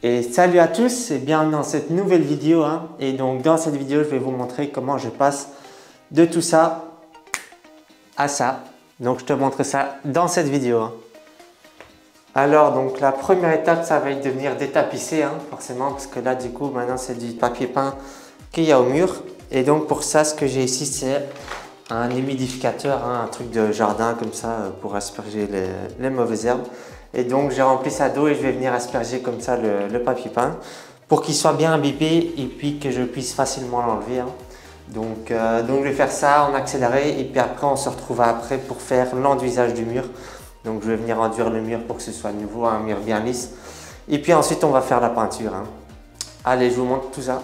Et salut à tous et bienvenue dans cette nouvelle vidéo. Et donc dans cette vidéo, je vais vous montrer comment je passe de tout ça à ça. Donc je te montre ça dans cette vidéo. Alors donc la première étape, ça va être de venir détapisser forcément, parce que là du coup maintenant c'est du papier peint qu'il y a au mur. Et donc pour ça, ce que j'ai ici, c'est un humidificateur, un truc de jardin comme ça pour asperger les mauvaises herbes. Et donc j'ai rempli ça d'eau et je vais venir asperger comme ça le papier peint pour qu'il soit bien imbibé et puis que je puisse facilement l'enlever. Donc je vais faire ça en accéléré et puis après on se retrouvera après pour faire l'enduisage du mur. Donc je vais venir enduire le mur pour que ce soit à nouveau un mur bien lisse. Et puis ensuite on va faire la peinture. Allez, je vous montre tout ça.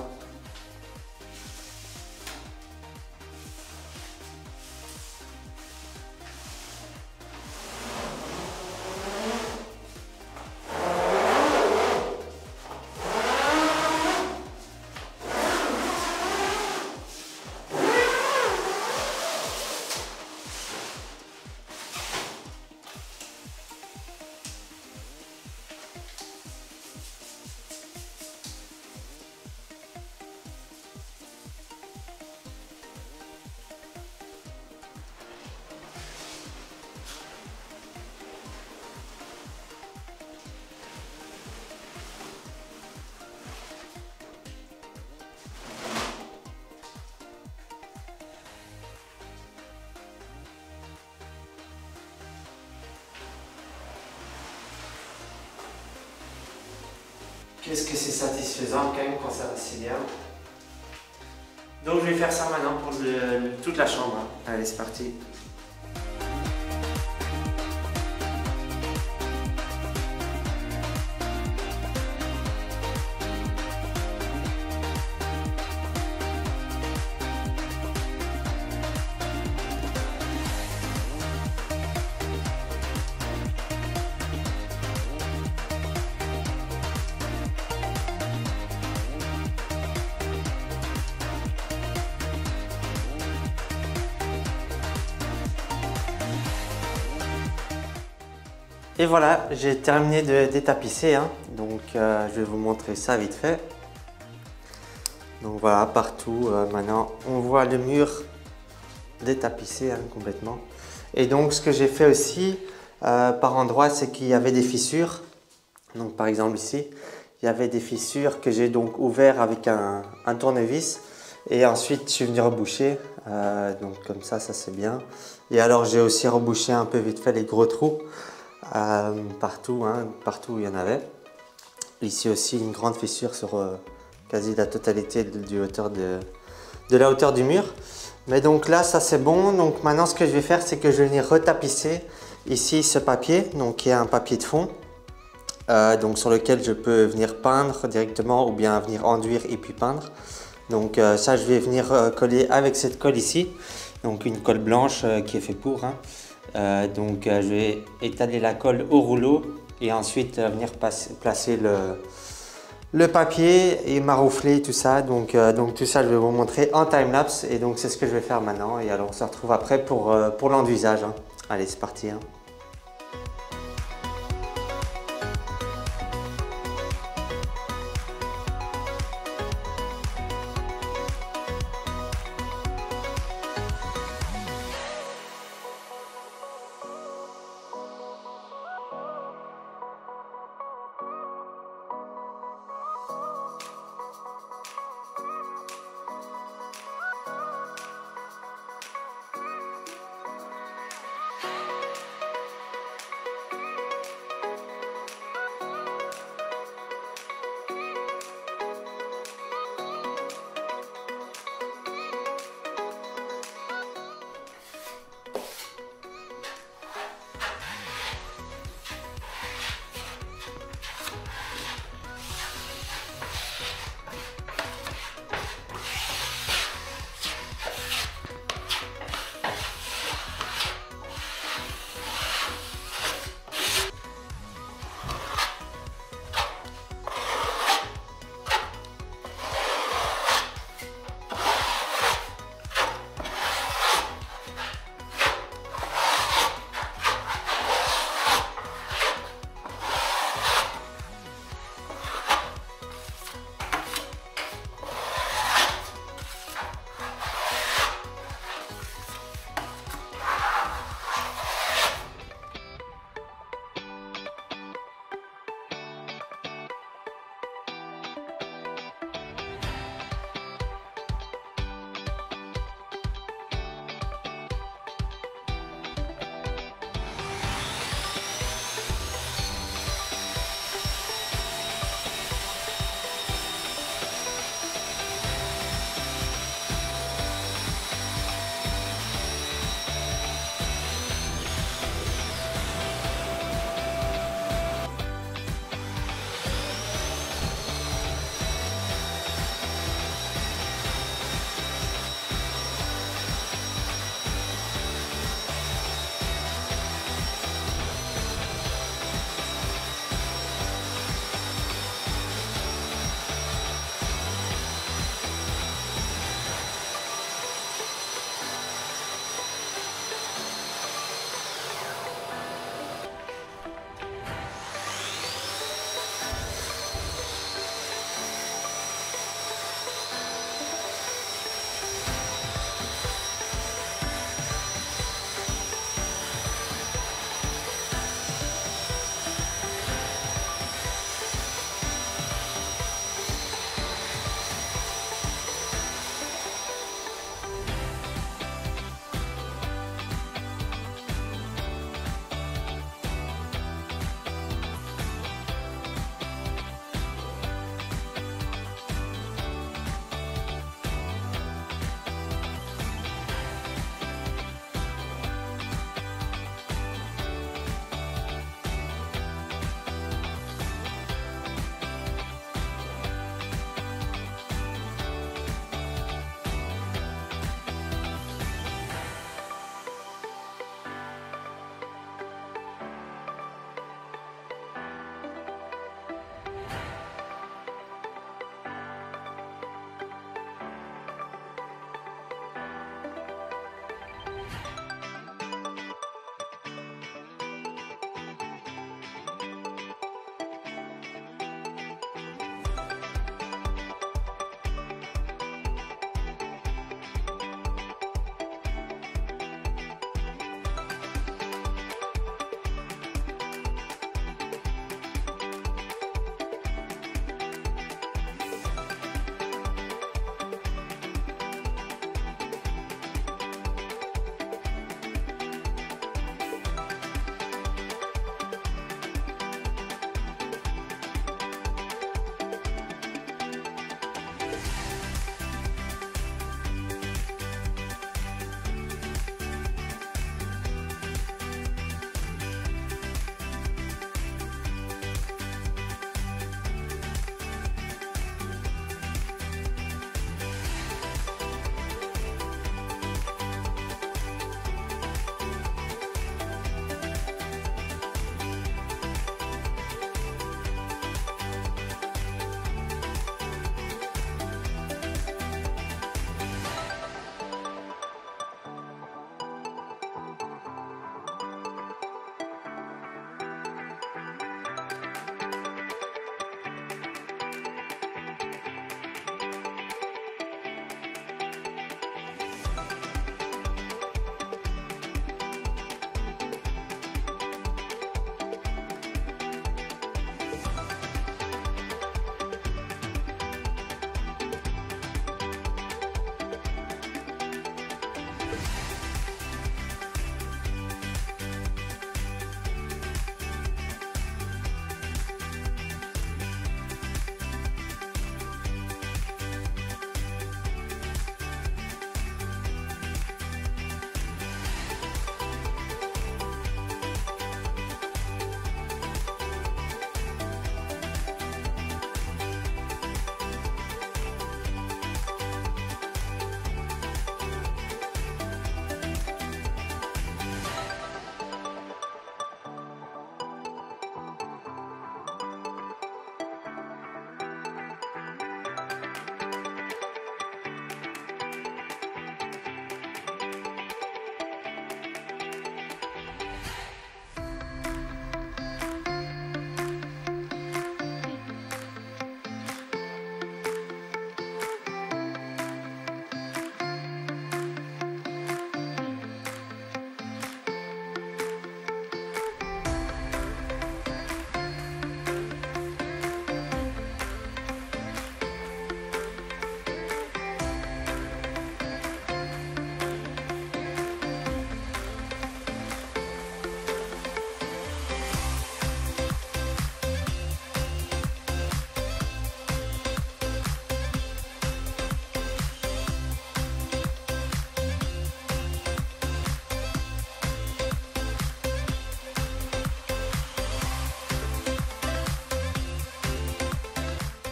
Qu'est-ce que c'est satisfaisant quand même quand ça va si bien. Donc je vais faire ça maintenant pour toute la chambre. Allez, c'est parti. Et voilà, j'ai terminé de détapisser. Donc je vais vous montrer ça vite fait. Donc voilà, partout, maintenant on voit le mur détapissé complètement. Et donc ce que j'ai fait aussi par endroit, c'est qu'il y avait des fissures. Donc par exemple ici, il y avait des fissures que j'ai donc ouvert avec un tournevis. Et ensuite je suis venu reboucher, donc comme ça c'est bien. Et alors j'ai aussi rebouché un peu vite fait les gros trous. Partout où il y en avait. Ici aussi une grande fissure sur quasi la totalité de la hauteur du mur. Mais donc là ça c'est bon. Donc maintenant ce que je vais faire, c'est que je vais venir retapisser ici ce papier, donc qui est un papier de fond, donc sur lequel je peux venir peindre directement ou bien venir enduire et puis peindre. Donc ça je vais venir coller avec cette colle ici, donc une colle blanche qui est fait pour. Je vais étaler la colle au rouleau et ensuite venir placer le papier et maroufler tout ça. Donc tout ça je vais vous montrer en time-lapse et donc c'est ce que je vais faire maintenant. Et alors on se retrouve après pour l'enduisage. Allez, c'est parti.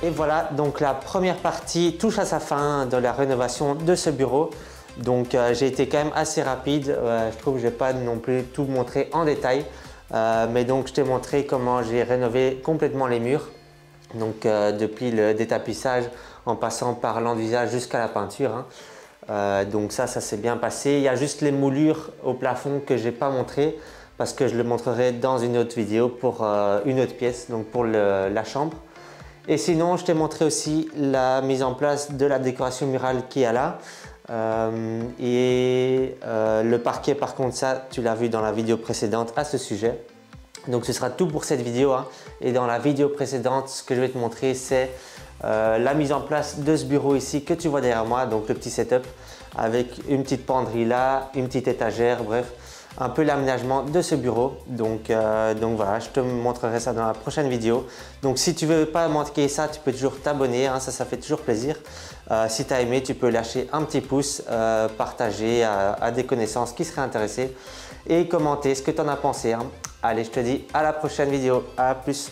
Et voilà, donc la première partie touche à sa fin de la rénovation de ce bureau. Donc j'ai été quand même assez rapide, je trouve que je n'ai pas non plus tout montré en détail. Mais donc je t'ai montré comment j'ai rénové complètement les murs. Donc depuis le détapissage en passant par l'enduisage jusqu'à la peinture. Donc ça s'est bien passé. Il y a juste les moulures au plafond que je n'ai pas montré parce que je le montrerai dans une autre vidéo pour une autre pièce, donc pour la chambre. Et sinon, je t'ai montré aussi la mise en place de la décoration murale qu'il y a là. Le parquet, par contre, ça, tu l'as vu dans la vidéo précédente à ce sujet. Donc ce sera tout pour cette vidéo. Et dans la vidéo précédente, ce que je vais te montrer, c'est la mise en place de ce bureau ici que tu vois derrière moi. Donc le petit setup avec une petite penderie là, une petite étagère, bref. Un peu l'aménagement de ce bureau. Donc voilà, je te montrerai ça dans la prochaine vidéo. Donc si tu veux pas manquer ça, tu peux toujours t'abonner, ça fait toujours plaisir. Si tu as aimé, tu peux lâcher un petit pouce, partager à des connaissances qui seraient intéressées et commenter ce que tu en as pensé. Allez, je te dis à la prochaine vidéo. À plus.